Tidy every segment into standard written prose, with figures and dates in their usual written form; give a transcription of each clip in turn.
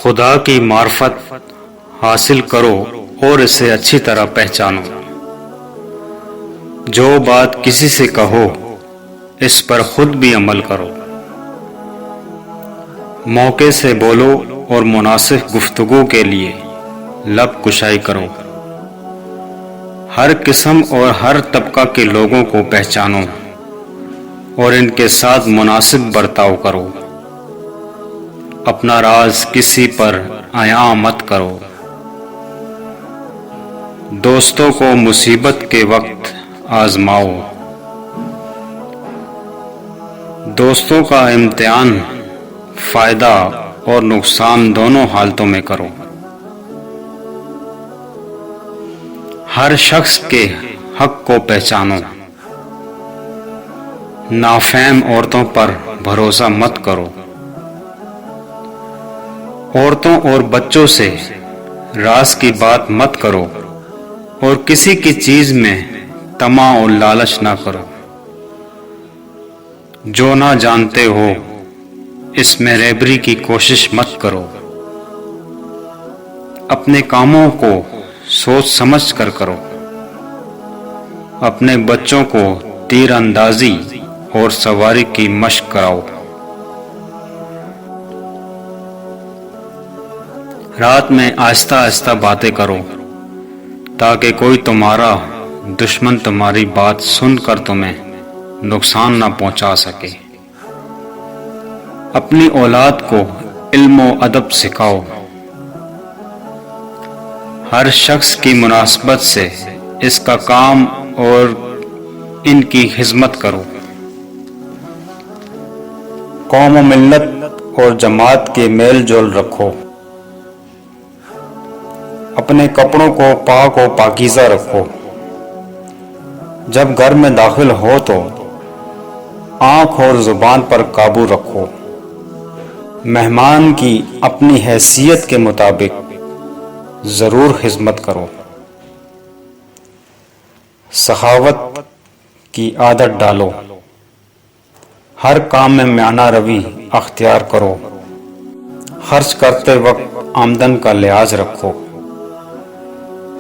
خدا کی معرفت حاصل کرو اور اسے اچھی طرح پہچانو۔ جو بات کسی سے کہو اس پر خود بھی عمل کرو۔ موقع سے بولو اور مناسب گفتگو کے لیے لب کشائی کرو۔ ہر قسم اور ہر طبقہ کے لوگوں کو پہچانو اور ان کے ساتھ مناسب برتاؤ کرو۔ اپنا راز کسی پر عیاں مت کرو۔ دوستوں کو مصیبت کے وقت آزماؤ۔ دوستوں کا امتحان فائدہ اور نقصان دونوں حالتوں میں کرو۔ ہر شخص کے حق کو پہچانو۔ نافہم عورتوں پر بھروسہ مت کرو۔ عورتوں اور بچوں سے راز کی بات مت کرو اور کسی کی چیز میں طمع اور لالچ نہ کرو۔ جو نہ جانتے ہو اس میں رہبری کی کوشش مت کرو۔ اپنے کاموں کو سوچ سمجھ کر کرو۔ اپنے بچوں کو تیر اندازی اور سواری کی مشق کراؤ۔ رات میں آہستہ آہستہ باتیں کرو تاکہ کوئی تمہارا دشمن تمہاری بات سن کر تمہیں نقصان نہ پہنچا سکے۔ اپنی اولاد کو علم و ادب سکھاؤ۔ ہر شخص کی مناسبت سے اس کا کام اور ان کی خدمت کرو۔ قوم و ملت اور جماعت کے میل جول رکھو۔ اپنے کپڑوں کو پاک و پاکیزہ رکھو۔ جب گھر میں داخل ہو تو آنکھ اور زبان پر قابو رکھو۔ مہمان کی اپنی حیثیت کے مطابق ضرور خدمت کرو۔ سخاوت کی عادت ڈالو۔ ہر کام میں میانہ روی اختیار کرو۔ خرچ کرتے وقت آمدن کا لحاظ رکھو۔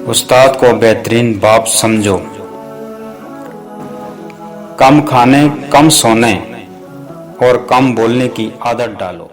استاد کو بہترین باپ سمجھو۔ کم کھانے، کم سونے اور کم بولنے کی عادت ڈالو۔